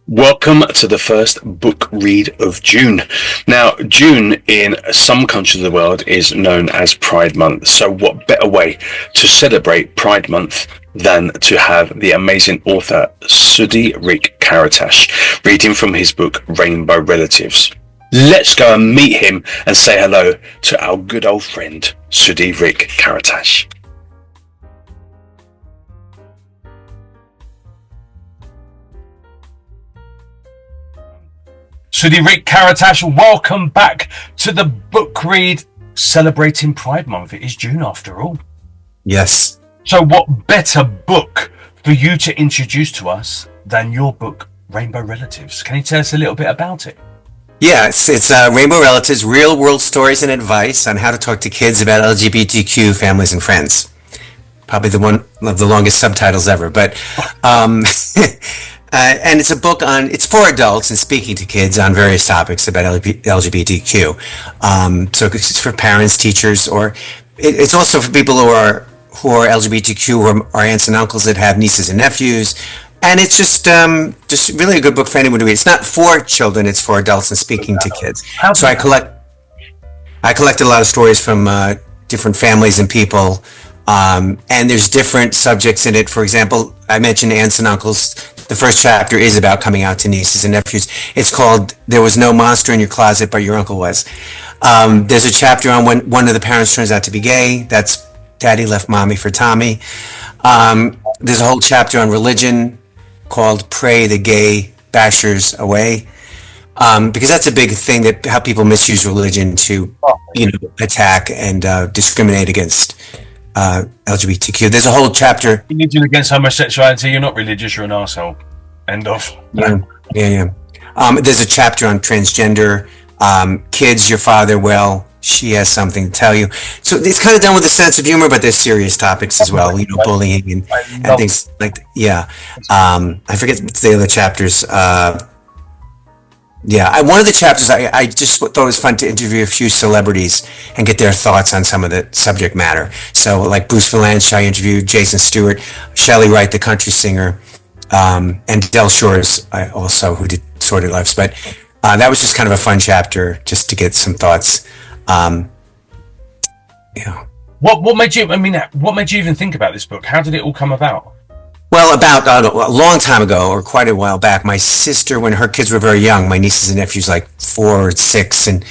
Welcome to the first book read of June. Now, June in some countries of the world is known as Pride Month. So what better way to celebrate Pride Month than to have the amazing author Sudi Karatas reading from his book Rainbow Relatives. Let's go and meet him and say hello to our good old friend Sudi Karatas. Sudi Karatas, welcome back to the book read celebrating Pride Month. It is June after all. Yes. So what better book for you to introduce to us than your book, Rainbow Relatives? Can you tell us a little bit about it? Yeah, it's Rainbow Relatives, real world stories and advice on how to talk to kids about LGBTQ families and friends. Probably the one of the longest subtitles ever, but and it's a book it's for adults and speaking to kids on various topics about LGBTQ. So it's for parents, teachers, or it's also for people who are LGBTQ, or are aunts and uncles that have nieces and nephews. And it's just really a good book for anyone to read. It's not for children; it's for adults and speaking to kids. So I collected a lot of stories from different families and people, and there's different subjects in it. For example, I mentioned aunts and uncles. The first chapter is about coming out to nieces and nephews. It's called "There Was No Monster in Your Closet, But Your Uncle Was." There's a chapter on when one of the parents turns out to be gay. That's Daddy Left Mommy for Tommy. There's a whole chapter on religion called "Pray the Gay Bashers Away," because that's a big thing, that how people misuse religion to, attack and discriminate against LGBTQ. There's a whole chapter. Religion against homosexuality. You're not religious. You're an arsehole. End of. Yeah. There's a chapter on transgender. Kids, your father, well, she has something to tell you. So it's kind of done with a sense of humor, but there's serious topics as well. Bullying and things like that. Yeah. I forget the other chapters. One of the chapters I just thought it was fun to interview a few celebrities and get their thoughts on some of the subject matter. So like Bruce Valanche, I interviewed Jason Stewart, Shelley Wright, the country singer, and Del Shores also, who did Sordid Lives. But that was just kind of a fun chapter just to get some thoughts. What made you? What made you even think about this book? How did it all come about? Well, about a long time ago, or quite a while back, my sister, when her kids were very young, my nieces and nephews, like 4 or 6, and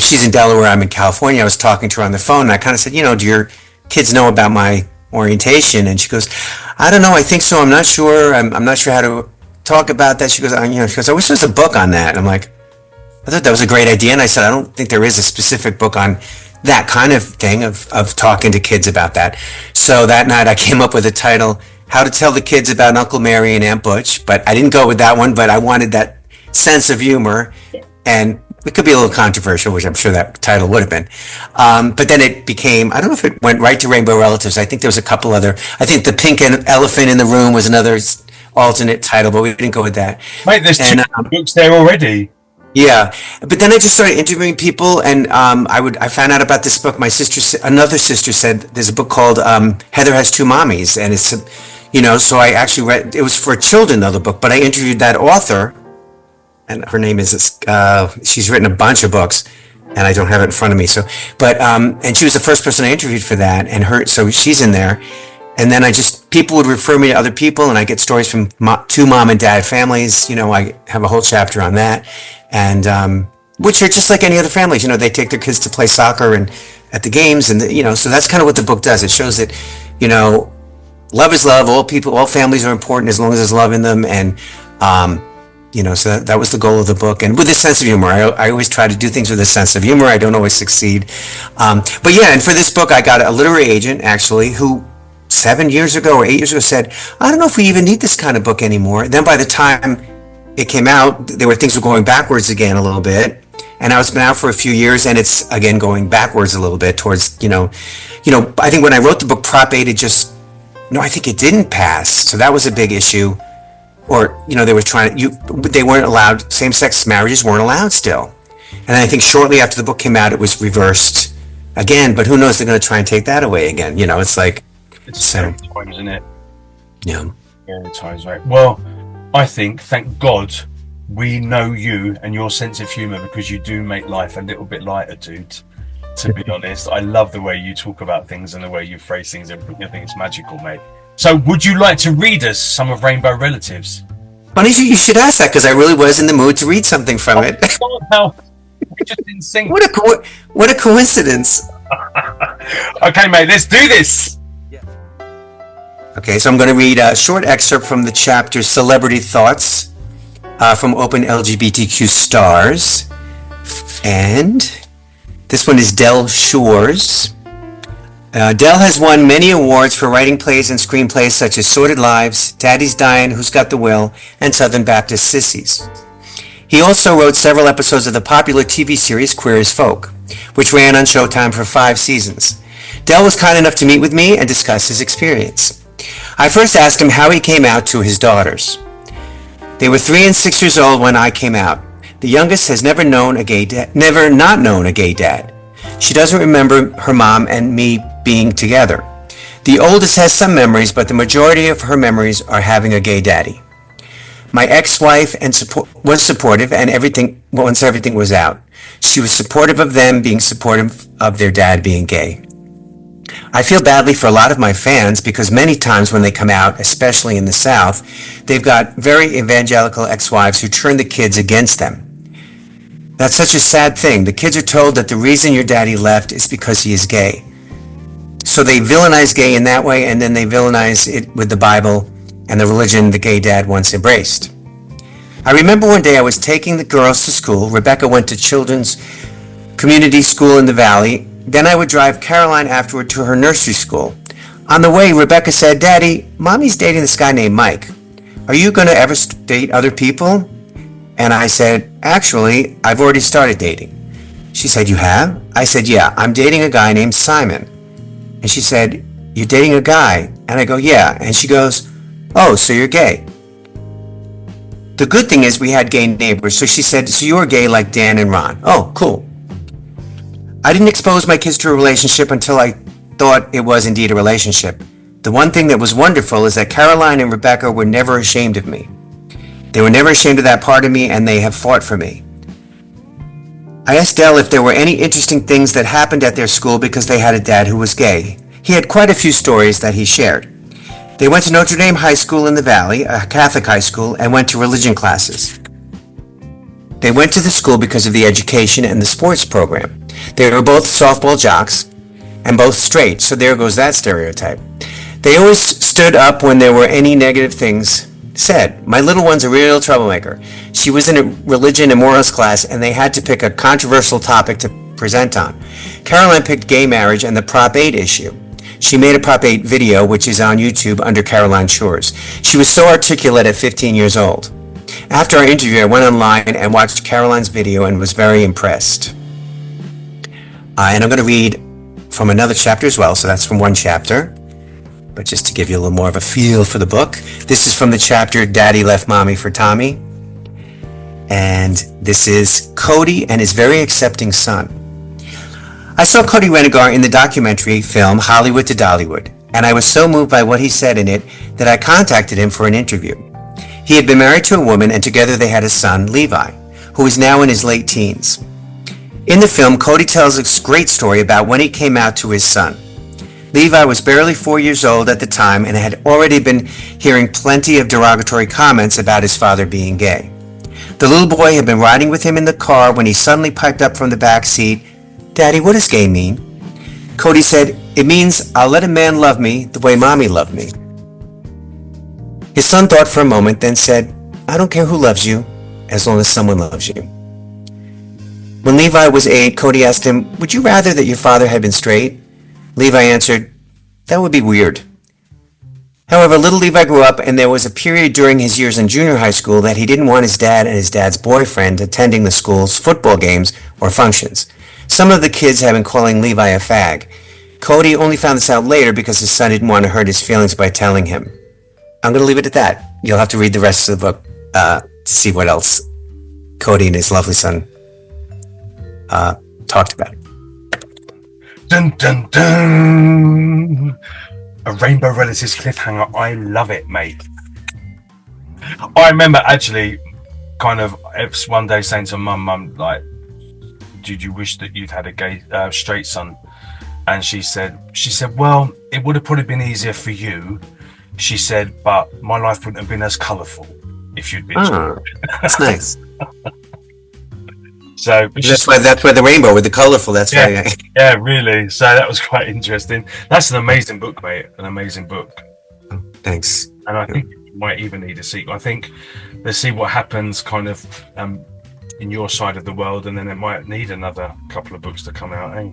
she's in Delaware, I'm in California. I was talking to her on the phone, and I kind of said, do your kids know about my orientation? And she goes, I don't know, I think so. I'm not sure. I'm not sure how to talk about that. She goes, I wish there was a book on that. And I'm like, I thought that was a great idea. And I said, I don't think there is a specific book on that kind of thing of talking to kids about that. So that night I came up with a title, How to Tell the Kids About Uncle Mary and Aunt Butch. But I didn't go with that one, but I wanted that sense of humor. And it could be a little controversial, which I'm sure that title would have been. But then it became, I don't know if it went right to Rainbow Relatives. I think there was a couple other, I think The Pink Elephant in the Room was another alternate title, but we didn't go with that. Mate, there's 2 books there already. Yeah, but then I just started interviewing people, and I found out about this book. Another sister said there's a book called Heather Has Two Mommies, and it's, so I actually read. It was for children, though, the book, but I interviewed that author, and her name is she's written a bunch of books, and I don't have it in front of me. So, but and she was the first person I interviewed for that, and so she's in there. And then people would refer me to other people, and I get stories from 2 mom and dad families. I have a whole chapter on that, and which are just like any other families. They take their kids to play soccer and at the games, and so that's kind of what the book does. It shows that, love is love. All families are important as long as there's love in them, and so that was the goal of the book. And with a sense of humor, I always try to do things with a sense of humor. I don't always succeed, but yeah. And for this book, I got a literary agent actually who 7 years ago or 8 years ago said, I don't know if we even need this kind of book anymore. Then by the time it came out, things were going backwards again a little bit. And now it's been out for a few years, and it's again going backwards a little bit towards, I think when I wrote the book, Prop 8 I think it didn't pass. So that was a big issue. Or, they were they weren't allowed, same-sex marriages weren't allowed still. And I think shortly after the book came out, it was reversed again, but who knows, they're going to try and take that away again. It's like, it's scary time, isn't it? Yeah. Scary times, right? Well, I think, thank God, we know you and your sense of humour, because you do make life a little bit lighter, dude. To be honest, I love the way you talk about things and the way you phrase things. I think it's magical, mate. So, would you like to read us some of Rainbow Relatives? Funny you should ask that, because I really was in the mood to read something from it. How we just didn't sing. What a coincidence. Okay, mate, let's do this. Okay, so I'm going to read a short excerpt from the chapter Celebrity Thoughts from Open LGBTQ Stars. And this one is Del Shores. Del has won many awards for writing plays and screenplays such as Sordid Lives, Daddy's Dying, Who's Got the Will, and Southern Baptist Sissies. He also wrote several episodes of the popular TV series Queer as Folk, which ran on Showtime for 5 seasons. Del was kind enough to meet with me and discuss his experience. I first asked him how he came out to his daughters. They were 3 and 6 years old when I came out. The youngest has never not known a gay dad. She doesn't remember her mom and me being together. The oldest has some memories, but the majority of her memories are having a gay daddy. My ex-wife was supportive and once everything was out. She was supportive of them being supportive of their dad being gay. I feel badly for a lot of my fans because many times when they come out, especially in the South, they've got very evangelical ex-wives who turn the kids against them. That's such a sad thing. The kids are told that the reason your daddy left is because he is gay. So they villainize gay in that way, and then they villainize it with the Bible and the religion the gay dad once embraced. I remember one day I was taking the girls to school. Rebecca went to children's community school in the Valley. Then I would drive Caroline afterward to her nursery school. On the way, Rebecca said, "Daddy, Mommy's dating this guy named Mike. Are you going to ever date other people?" And I said, "Actually, I've already started dating." She said, "You have?" I said, "Yeah, I'm dating a guy named Simon." And she said, "You're dating a guy?" And I go, "Yeah." And she goes, "Oh, so you're gay." The good thing is we had gay neighbors, so she said, "So you're gay like Dan and Ron." Oh, cool. I didn't expose my kids to a relationship until I thought it was indeed a relationship. The one thing that was wonderful is that Caroline and Rebecca were never ashamed of me. They were never ashamed of that part of me, and they have fought for me. I asked Del if there were any interesting things that happened at their school because they had a dad who was gay. He had quite a few stories that he shared. They went to Notre Dame High School in the Valley, a Catholic high school, and went to religion classes. They went to the school because of the education and the sports program. They were both softball jocks and both straight, so there goes that stereotype. They always stood up when there were any negative things said. My little one's a real troublemaker. She was in a religion and morals class, and they had to pick a controversial topic to present on. Caroline picked gay marriage and the Prop 8 issue. She made a Prop 8 video, which is on YouTube under Caroline Shores. She was so articulate at 15 years old. After our interview, I went online and watched Caroline's video and was very impressed. And I'm going to read from another chapter as well, so that's from one chapter. But just to give you a little more of a feel for the book, this is from the chapter Daddy Left Mommy for Tommy. And this is Cody and his very accepting son. I saw Cody Renegar in the documentary film Hollywood to Dollywood, and I was so moved by what he said in it that I contacted him for an interview. He had been married to a woman, and together they had a son, Levi, who is now in his late teens. In the film, Cody tells a great story about when he came out to his son. Levi was barely 4 years old at the time and had already been hearing plenty of derogatory comments about his father being gay. The little boy had been riding with him in the car when he suddenly piped up from the back seat, "Daddy, what does gay mean?" Cody said, "It means I'll let a man love me the way Mommy loved me." His son thought for a moment, then said, "I don't care who loves you, as long as someone loves you." When Levi was 8, Cody asked him, "Would you rather that your father had been straight?" Levi answered, "That would be weird." However, little Levi grew up, and there was a period during his years in junior high school that he didn't want his dad and his dad's boyfriend attending the school's football games or functions. Some of the kids had been calling Levi a fag. Cody only found this out later because his son didn't want to hurt his feelings by telling him. I'm going to leave it at that. You'll have to read the rest of the book to see what else Cody and his lovely son talked about. Dun dun dun! A Rainbow Relatives cliffhanger. I love it, mate. I remember actually kind of one day saying to mum, like, did you wish that you'd had a gay, straight son? And she said, well, it would have probably been easier for you. She said, but my life wouldn't have been as colourful if you'd been. That's nice. So that's why the rainbow with the colourful. That's why. Yeah, really. So that was quite interesting. That's an amazing book, mate. An amazing book. Thanks. And I think you might even need a sequel. I think let's see what happens, kind of, in your side of the world, and then it might need another couple of books to come out. Eh?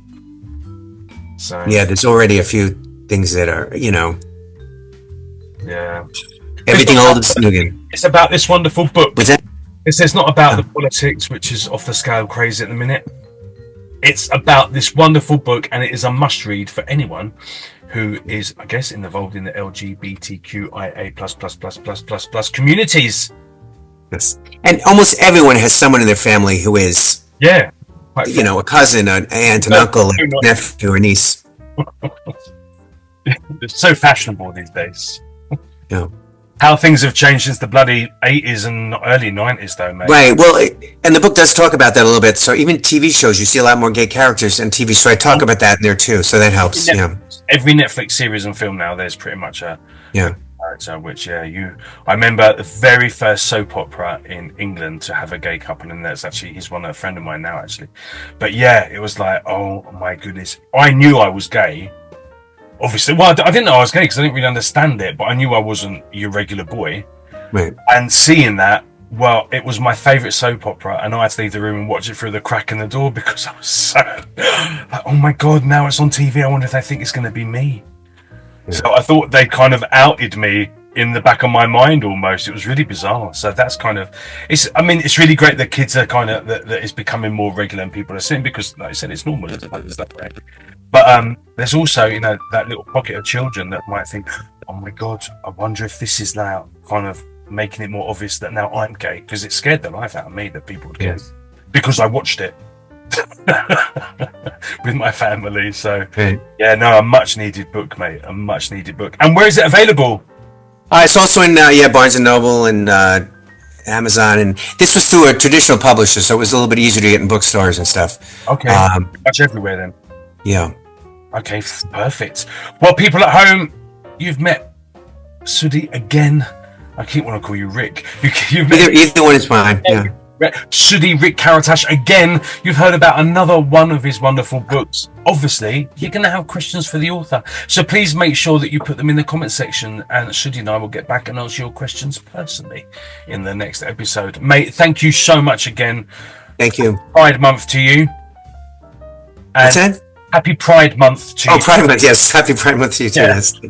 So yeah, there's already a few things that are, yeah. Everything old is new again. It's about this wonderful book. Was that? It's not about the politics, which is off the scale crazy at the minute. It's about this wonderful book, and it is a must-read for anyone who is, I guess, involved in the LGBTQIA plus communities. Yes, and almost everyone has someone in their family who is. Yeah. A cousin, an aunt, an uncle, a nephew, or niece. It's so fashionable these days. Yeah. How things have changed since the bloody 80s and early 90s, though, mate. Right. Well, and the book does talk about that a little bit. So even TV shows, you see a lot more gay characters in TV. So I talk about that in there too. So that helps. Every Netflix series and film now, there's pretty much a character. Which I remember the very first soap opera in England to have a gay couple, and he's a friend of mine now, actually. But yeah, it was like, oh my goodness, I knew I was gay. Obviously, well, I didn't know I was gay because I didn't really understand it, but I knew I wasn't your regular boy. Right. And seeing that, well, it was my favourite soap opera, and I had to leave the room and watch it through the crack in the door because I was so like, oh my god, now it's on TV. I wonder if they think it's going to be me. Yeah. So I thought they kind of outed me in the back of my mind almost. It was really bizarre. So that's kind of, it's really great that kids are kind of, that it's becoming more regular and people are seeing, because like I said, it's normal. But there's also, that little pocket of children that might think, oh my god, I wonder if this is now kind of making it more obvious that now I'm gay, because it scared the life out of me that people would get, because I watched it with my family. So a much needed book, mate, a much needed book. And where is it available? It's also in Barnes and Noble and Amazon, and this was through a traditional publisher, so it was a little bit easier to get in bookstores and stuff. Okay, much everywhere then. Yeah. Okay, perfect. Well, people at home, you've met Sudi again. I keep wanting to call you Rick. You've met either one is fine. Yeah. Sudi Rick Karatas again. You've heard about another one of his wonderful books. Obviously, you're going to have questions for the author, so please make sure that you put them in the comment section, and Sudi and I will get back and answer your questions personally in the next episode. Mate, thank you so much again. Thank you. Pride Month to you. What's that? Happy Pride Month to you. Oh, Pride Month, yes. Happy Pride Month to you too. Yes.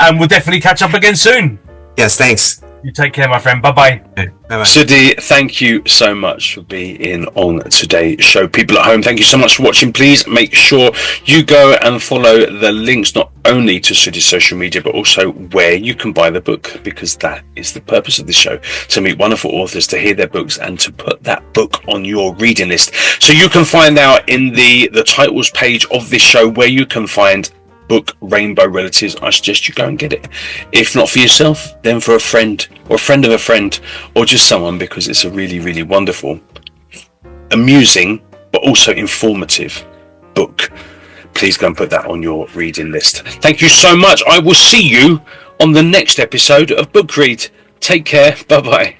And we'll definitely catch up again soon. Yes, thanks. You take care, my friend. Bye-bye. Bye-bye. Sudi, thank you so much for being on today's show. People at home, thank you so much for watching. Please make sure you go and follow the links, not only to Sudi's social media, but also where you can buy the book, because that is the purpose of this show, to meet wonderful authors, to hear their books, and to put that book on your reading list. So you can find out in the titles page of this show where you can find book Rainbow Relatives. I suggest you go and get it. If not for yourself, then for a friend or a friend of a friend, or just someone, because it's a really, really wonderful, amusing, but also informative book. Please go and put that on your reading list. Thank you so much. I will see you on the next episode of Book Read. Take care. Bye-bye.